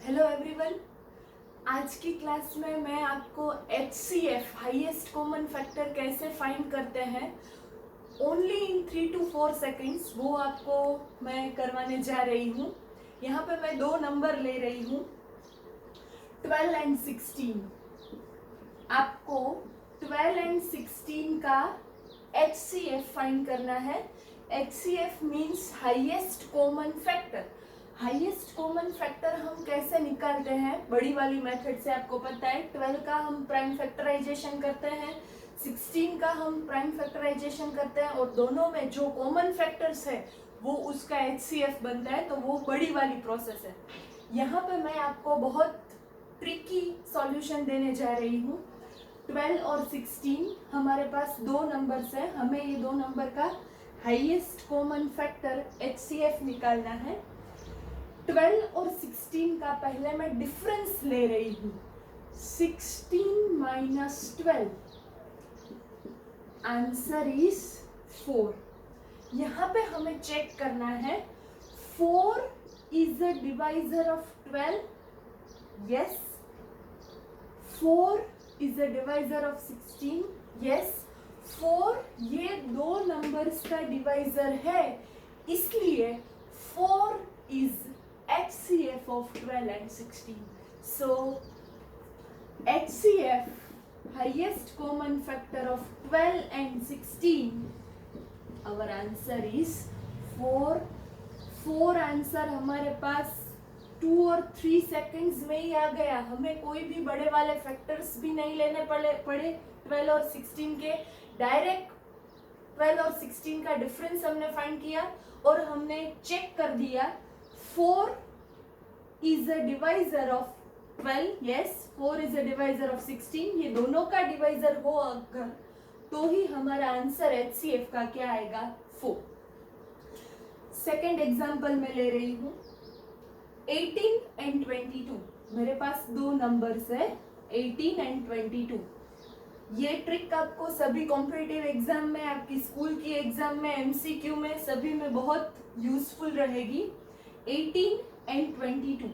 Hello everyone. आज की class में मैं आपको HCF हाईएस्ट कॉमन फैक्टर कैसे फाइंड करते हैं ओनली इन 3 to 4 सेकेंड्स वो आपको मैं करवाने जा रही हूँ। यहाँ पे मैं दो नंबर ले रही हूँ 12 एंड 16। आपको 12 एंड 16 का HCF फाइंड करना है। HCF means highest common factor. Highest common factor हम कैसे निकालते हैं? बड़ी वाली मेथड से आपको पता है। 12 का हम प्राइम फैक्टराइजेशन करते हैं, 16 का हम प्राइम फैक्टराइजेशन करते हैं और दोनों में जो कॉमन फैक्टर्स है वो उसका HCF बनता है, तो वो बड़ी वाली प्रोसेस है। यहाँ पे मैं आपको बहुत ट्रिकी सॉल्यूशन देने जा रही हूँ। 12 और 16 हमारे पास दो नंबर्स है, हमें ये दो नंबर का हाईएस्ट कॉमन फैक्टर HCF निकालना है। 12 और 16 का पहले मैं डिफरेंस ले रही हूँ, 16 माइनस 12, आंसर इज 4। यहाँ पे हमें चेक करना है 4 is a divisor of 12, yes. 4 is a divisor of 16, yes. 4 ये दो नंबर्स का डिवाइजर है, इसलिए 4 is HCF of 12 and 16. So HCF, highest common factor of 12 and 16, our answer is 4. 4 answer हमारे पास 2 और 3 सेकेंड्स में ही आ गया। हमें कोई भी बड़े वाले फैक्टर्स भी नहीं लेने पड़े 12 और 16 के। डायरेक्ट 12 और 16 का डिफरेंस हमने फाइंड किया और हमने चेक कर दिया 4 is a divisor of 12, yes, 4 is a divisor of 16, ये दोनों का डिवाइजर हो अगर तो ही हमारा आंसर HCF का क्या आएगा? 4। सेकेंड एग्जाम्पल में ले रही हूँ 18 and 22। मेरे पास दो नंबर्स है 18 and 22। ये ट्रिक आपको सभी कॉम्पिटिटिव एग्जाम में, आपकी स्कूल की एग्जाम में, MCQ में, सभी में बहुत यूजफुल रहेगी। 18 and 22.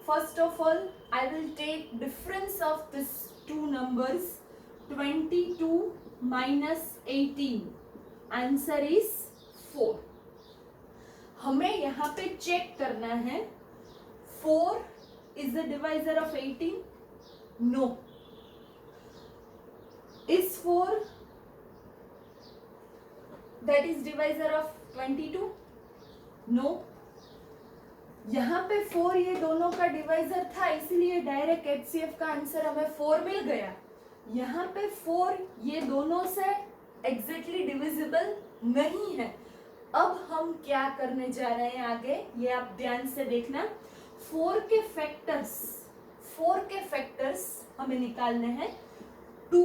First of all, I will take difference of these two numbers, 22 minus 18. Answer is 4. हमें यहाँ पे चेक करना है 4 is the divisor of 18? No. Is 4 that is divisor of 22? No. यहाँ पे 4 ये दोनों का डिवाइजर था, इसलिए डायरेक्ट HCF का आंसर हमें 4 मिल गया। यहाँ पे 4 ये दोनों से एग्जैक्टली डिविजिबल नहीं है। अब हम क्या करने जा रहे हैं आगे, ये आप ध्यान से देखना। 4 के फैक्टर्स हमें निकालने हैं। 2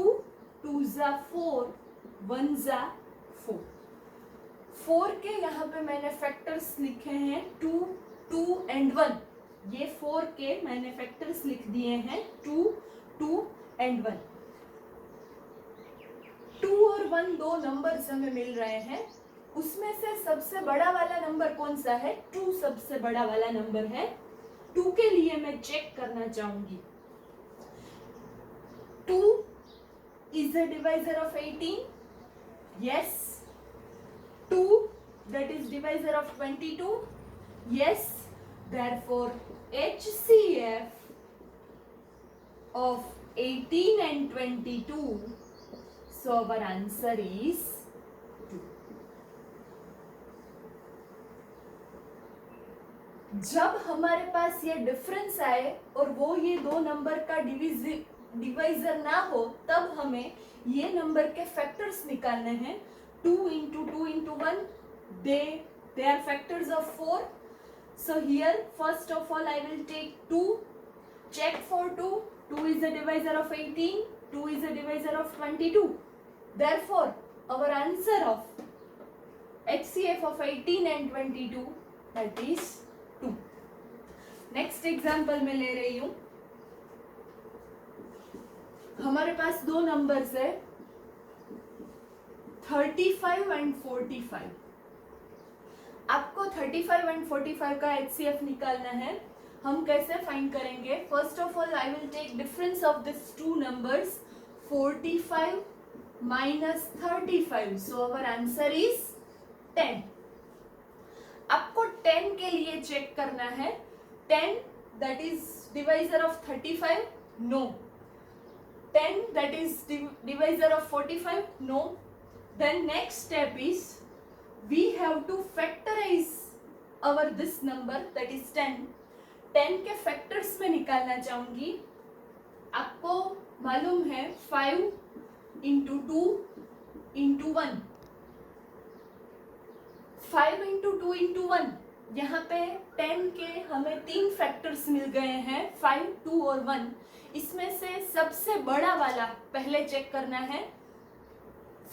2 जा 4, 1 जा 4। 4 के यहाँ पे मैंने फैक्टर्स लिखे हैं 2 2 and 1। ये 4 के मैंने फैक्टर्स लिख दिए हैं 2 2 and 1। 2 और 1 दो नंबर्स हमें मिल रहे हैं, उसमें से सबसे बड़ा वाला नंबर कौन सा है? 2 सबसे बड़ा वाला नंबर है। 2 के लिए मैं चेक करना चाहूंगी 2 is a divisor of 18, yes। 2 that is divisor of 22, yes। Therefore HCF of 18 and 22, so our answer is 2। जब हमारे पास ये डिफरेंस आए और वो ये दो नंबर का डिवाइजर ना हो, तब हमें ये नंबर के फैक्टर्स निकालने हैं। 2 into 2 into 1, they are factors of 4। So here first of all I will take 2, check for 2, 2 is a divisor of 18, 2 is a divisor of 22, therefore our answer of HCF of 18 and 22 that is 2। next example में ले रही हूँ, हमारे पास दो numbers है 35 and 45। आपको 35 and 45 का HCF निकालना है। हम कैसे फाइंड करेंगे? First of all I will take difference of this two numbers 45 minus 35, so our answer is 10. आपको 10 के लिए चेक करना है 10 that is divisor of 35, no. 10 that is divisor of 45, no. Then next step is we have to factorize our this number that is 10. 10 के factors में निकालना चाहूंगी. आपको मालूम है 5 into 2 into 1, 5 into 2 into 1. यहाँ पे 10 के हमें 3 फैक्टर्स मिल गए हैं 5, 2 और 1. इसमें से सबसे बड़ा वाला पहले चेक करना है.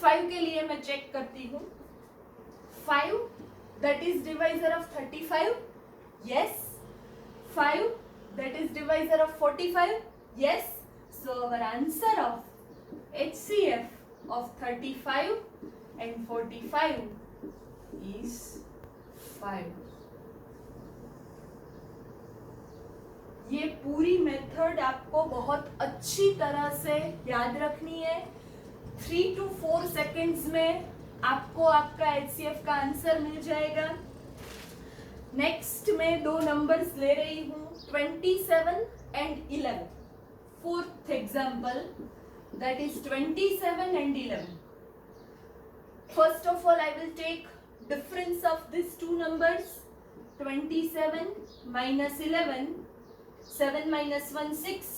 5 के लिए मैं चेक करती हूँ. 5 that is divisor of 35, yes. 5 that is divisor of 45, yes. So our answer of HCF of 35 and 45 is 5. ये पूरी मेथड आपको बहुत अच्छी तरह से याद रखनी है. 3 to 4 सेकेंड्स में आपको आपका HCF का आंसर मिल जाएगा. नेक्स्ट में दो नंबर्स ले रही हूँ 27 and 11. Fourth example that is 27 and 11. First of all, I will take difference of these two numbers. 27 minus 11, 7 minus 1 6,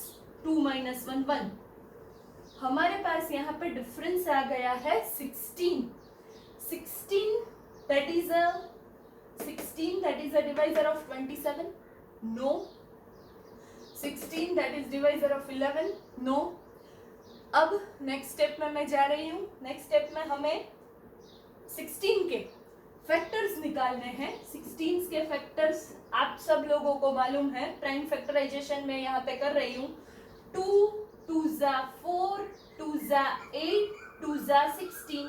2 minus 1 1. हमारे पास यहाँ पे डिफरेंस आ गया है 16. 16 that is a divisor of 27, no. 16 that is divisor of 11, no. अब next step में मैं जा रही हूँ. नेक्स्ट स्टेप में हमें 16 के फैक्टर्स निकालने हैं. 16 के फैक्टर्स आप सब लोगों को मालूम है. प्राइम फैक्टराइजेशन में यहाँ पे कर रही हूँ. 2 2 जा 4, 2 जा 8, 2 जा 16.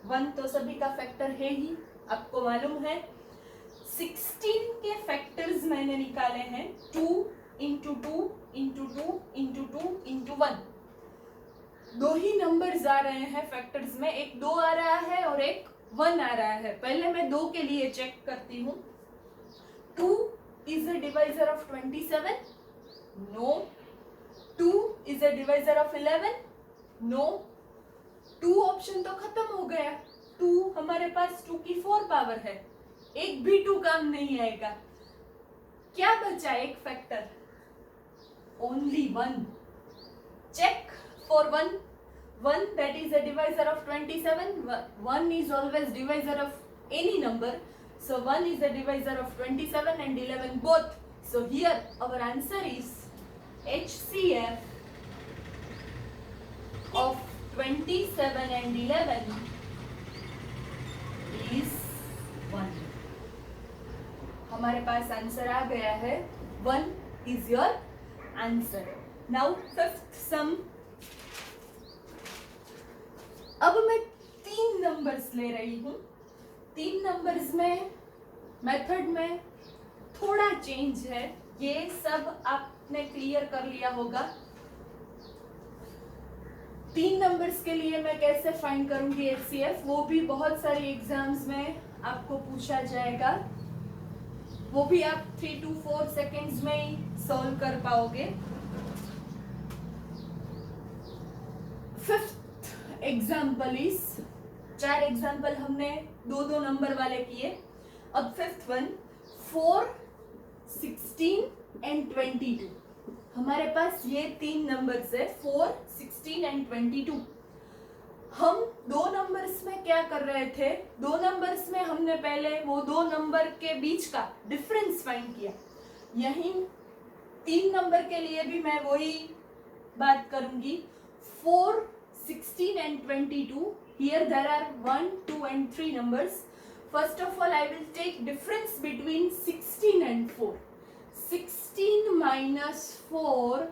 1 तो सभी का फैक्टर है ही, आपको मालूम है. 16 के फैक्टर्स मैंने निकाले हैं 2 into 2 into 2 into 2 into 1. दो ही नंबर्स आ रहे हैं फैक्टर्स में. एक 2 आ रहा है और एक 1 आ रहा है. पहले मैं 2 के लिए चेक करती हूँ. 2 is a divisor of 27, no. 2 is a divisor of 11, no. 2 option तो खत्म हो गया. 2 हमारे पास 2 की 4 पावर है. एक भी 2 काम नहीं आएगा. क्या बचा? एक factor. Only 1. Check for 1. 1 that is a divisor of 27. 1 is always divisor of any number. So 1 is a divisor of 27 and 11 both. So here our answer is HCF of 27 and 11 is 1. हमारे पास answer आ गया है. 1 is your answer. Now fifth sum. अब मैं 3 numbers ले रही हूँ. 3 numbers में method में थोड़ा चेंज है. ये सब आपने क्लियर कर लिया होगा. 3 नंबर्स के लिए मैं कैसे फाइंड करूंगी HCF, वो भी बहुत सारे एग्जाम्स में आपको पूछा जाएगा. वो भी आप 3 to 4 सेकेंड्स में ही सॉल्व कर पाओगे. फिफ्थ एग्जाम्पल इज, 4 एग्जाम्पल हमने 2 नंबर वाले किए. अब फिफ्थ वन 4, 16 and 22. हमारे पास ये 3 नंबर्स है 4, 16 and 22. हम 2 नंबर्स में क्या कर रहे थे? 2 नंबर्स में हमने पहले वो 2 नंबर के बीच का डिफरेंस फाइंड किया. यहीं 3 नंबर के लिए भी मैं वही बात करूंगी. 4, 16 and 22. Here there are 1, 2 and 3 numbers. First of all, I will take difference between 16 and 4. 16 minus 4,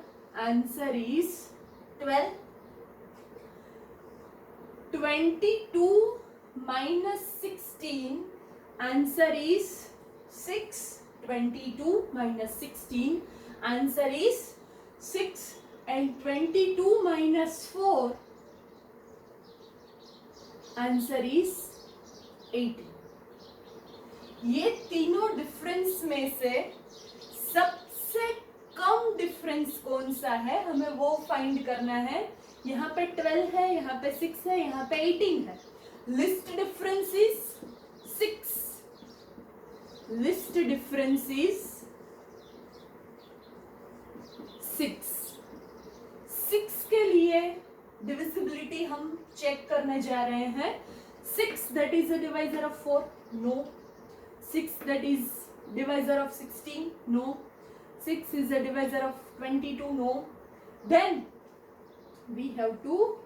answer is 12. 22 minus 16, answer is 6. 22 minus 16. Answer is 6, and 22 minus 4. Answer is 8. ये तीनों डिफरेंस में से सबसे कम डिफरेंस कौन सा है, हमें वो फाइंड करना है. यहाँ पे 12 है, यहाँ पे 6 है, यहाँ पे 18 है. List difference is 6. List difference is 6. 6 के लिए डिविजिबिलिटी हम चेक करने जा रहे हैं. 6 that is a divisor of 4. No. 6 that is divisor of 16. No. 6 is a divisor of 22. No. Then we have to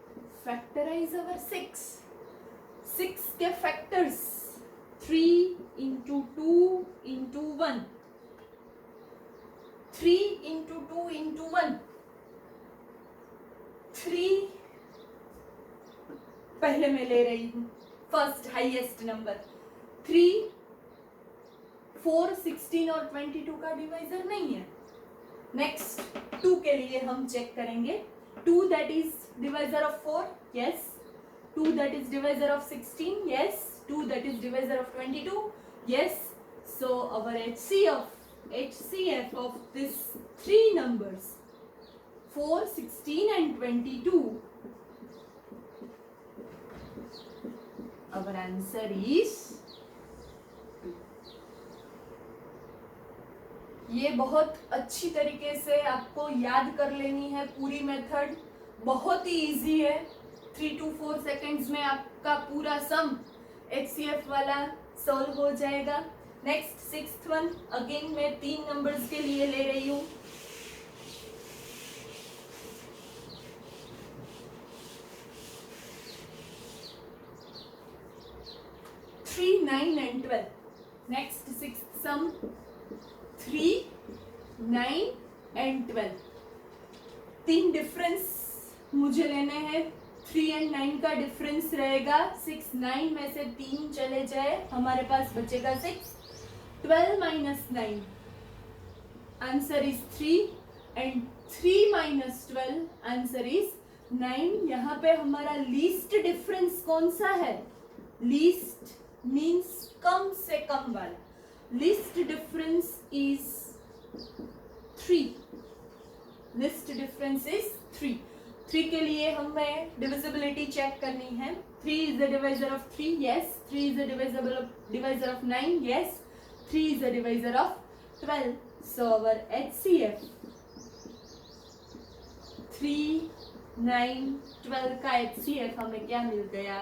factorize our 6. 6 के factors 3 into 2 into 1. 3 into 2 into 1. 3 पहले मैं ले रही हूँ फर्स्ट हाईएस्ट नंबर. 3, 4, 16 और 22 का डिवाइजर नहीं है. नेक्स्ट 2 के लिए हम चेक करेंगे. 2 that is divisor of 4. Yes. 2 that is divisor of 16. Yes. 2 that is divisor of 22. Yes. So our HCF of this 3 numbers 4, 16 and 22. Our answer is 2. ये बहुत अच्छी तरीके से आपको याद कर लेनी है पूरी मेथड. बहुत ही इजी है. 3 to 4 सेकेंड्स में आपका पूरा सम HCF वाला सॉल्व हो जाएगा. Next 6th one. अगेन मैं 3 नंबर्स के लिए ले रही हूँ. 3, 9 and 12. Next 6th sum 3, 9 and 12. 3 difference मुझे लेने हैं. 3 and 9 का डिफरेंस रहेगा 6. 9 में से 3 चले जाए, हमारे पास बचेगा 6. 12 minus 9. Answer is 3 and 3 minus 12. Answer is 9. यहाँ पे हमारा लीस्ट डिफरेंस कौन सा है? लीस्ट मीन्स कम से कम वाला. Least difference is 3. List difference is 3. 3 के लिए हमें डिविजिबिलिटी चेक करनी है. 3 is the divisor of 3. Yes. 3 is the divisor of 9. Yes. 3 is the divisor of 12. So our HCF 3, 9, 12 का HCF हमें क्या मिल गया?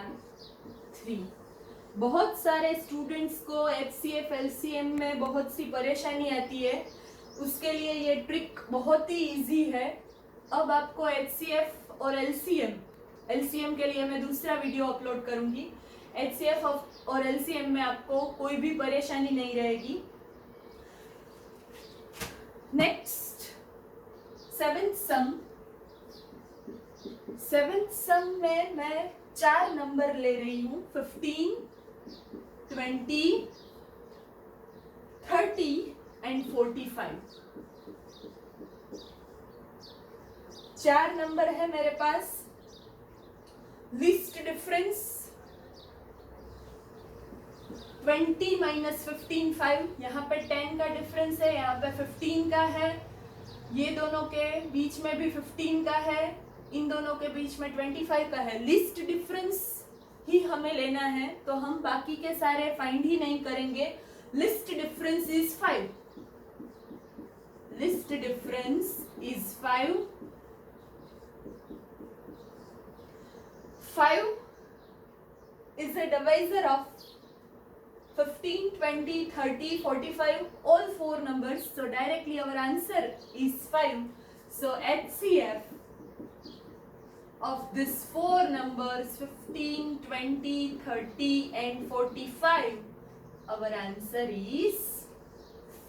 3. बहुत सारे स्टूडेंट्स को HCF LCM में बहुत सी परेशानी आती है. उसके लिए ये ट्रिक बहुत ही इजी है. अब आपको HCF और LCM के लिए मैं दूसरा वीडियो अपलोड करूंगी. HCF और LCM में आपको कोई भी परेशानी नहीं रहेगी. नेक्स्ट 7th सम में मैं 4 नंबर ले रही हूँ. 15, 20, 30 and 45. 4 नंबर है मेरे पास. List difference 20 minus 15 5. यहाँ पे 10 का डिफरेंस है, यहाँ पे 15 का है. ये दोनों के बीच में भी 15 का है, इन दोनों के बीच में 25 का है. लिस्ट डिफरेंस ही हमें लेना है, तो हम बाकी के सारे फाइंड ही नहीं करेंगे. List difference is 5. List difference is 5. 5 is a divisor of 15, 20, 30, 45, all 4 numbers. So directly our answer is 5. So HCF of this 4 numbers 15, 20, 30 and 45, our answer is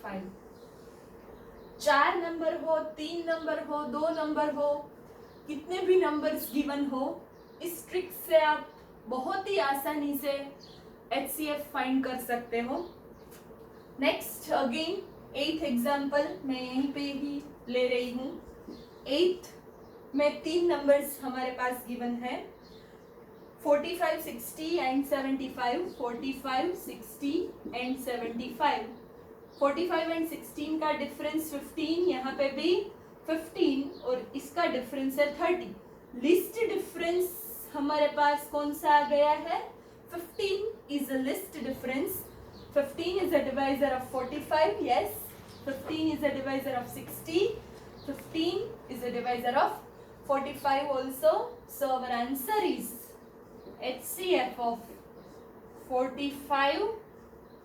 5. 4 number हो, 3 नंबर हो, 2 नंबर हो, कितने भी नंबर्स गिवन हो, इस trick से आप बहुत ही आसानी से HCF फाइंड कर सकते हो. नेक्स्ट अगेन 8th एग्जाम्पल मैं यहीं पे ही ले रही हूँ। 8th में 3 नंबर्स हमारे पास गिवन है, 45, 60 एंड 75। 45, 60 एंड 75। 45 एंड 16 का डिफरेंस 15, यहाँ पे भी 15 और इसका डिफरेंस है 30। लिस्ट डिफरेंस हमारे पास कौन सा आ गया है? 15 is a list difference. 15 is a divisor of 45. Yes, 15 is a divisor of 60. 15 is a divisor of 45 also. So our answer is HCF of 45,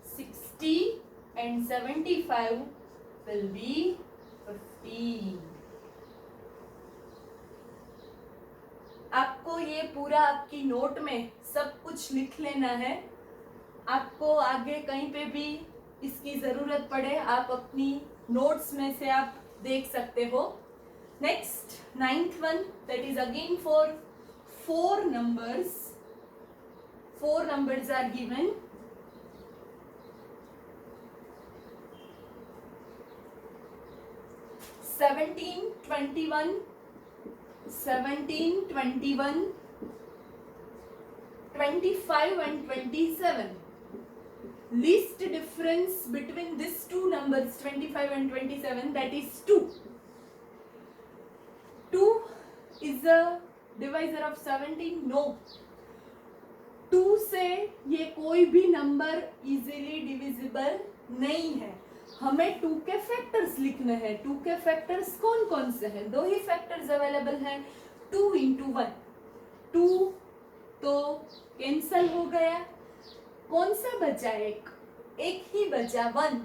60 and 75 will be 15. आपको ये पूरा आपकी नोट में सब कुछ लिख लेना है। आपको आगे कहीं पे भी इसकी ज़रूरत पड़े आप अपनी नोट्स में से आप देख सकते हो। Next 9th one, that is again for 4 numbers. 4 numbers are given. Seventeen, 21, 17, 21, 25 and 27. Least difference between these two numbers 25 and 27, that is 2. 2 is a divisor of 17? No. 2 से ये कोई भी नंबर इजीली डिविजिबल नहीं है। हमें 2 के फैक्टर्स लिखने हैं। 2 के फैक्टर्स कौन कौन से हैं? 2 ही फैक्टर्स अवेलेबल हैं। 2 into 1, 2 तो कैंसल हो गया। कौन सा बचा? एक ही बचा, 1।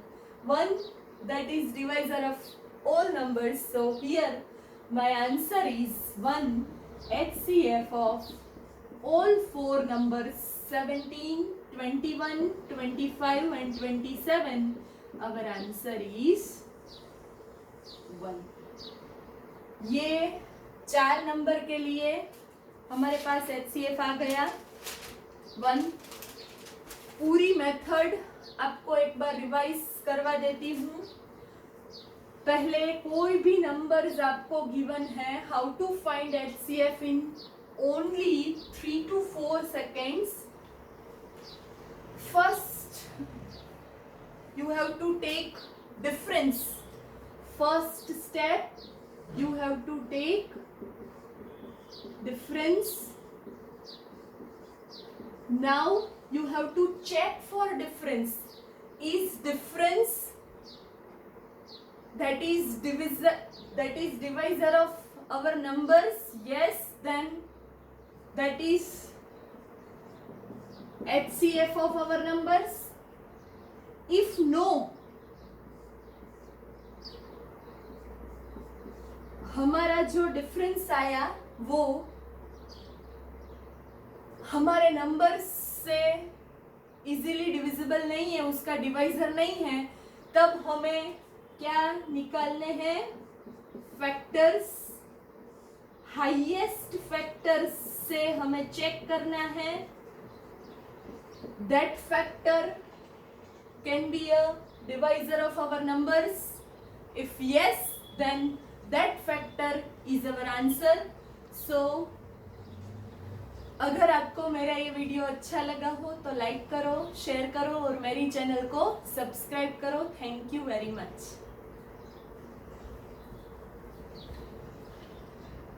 1 that is divisor of all numbers, so here my answer is 1 HCF of all 4 numbers 17, 21, 25 and 27. Our answer is 1. ये 4 नंबर के लिए हमारे पास HCF आ गया 1। पूरी मेथड आपको एक बार रिवाइज करवा देती हूँ। पहले कोई भी नंबर्स आपको गिवन है, how to find HCF in only 3 to 4 seconds. First, you have to take difference. First step, you have to take difference. Now you have to check for difference. Is difference that is divisor of our numbers? Yes, then that is HCF of our numbers. If no, हमारा जो difference आया वो हमारे numbers से easily divisible नहीं है, उसका divisor नहीं है, तब हमें क्या निकालने हैं? फैक्टर्स। हाईएस्ट फैक्टर्स से हमें चेक करना है that factor can be a divisor of our numbers. If yes, then that factor is our answer. So अगर आपको मेरा ये वीडियो अच्छा लगा हो तो लाइक करो, शेयर करो और मेरी चैनल को सब्सक्राइब करो। Thank you very much.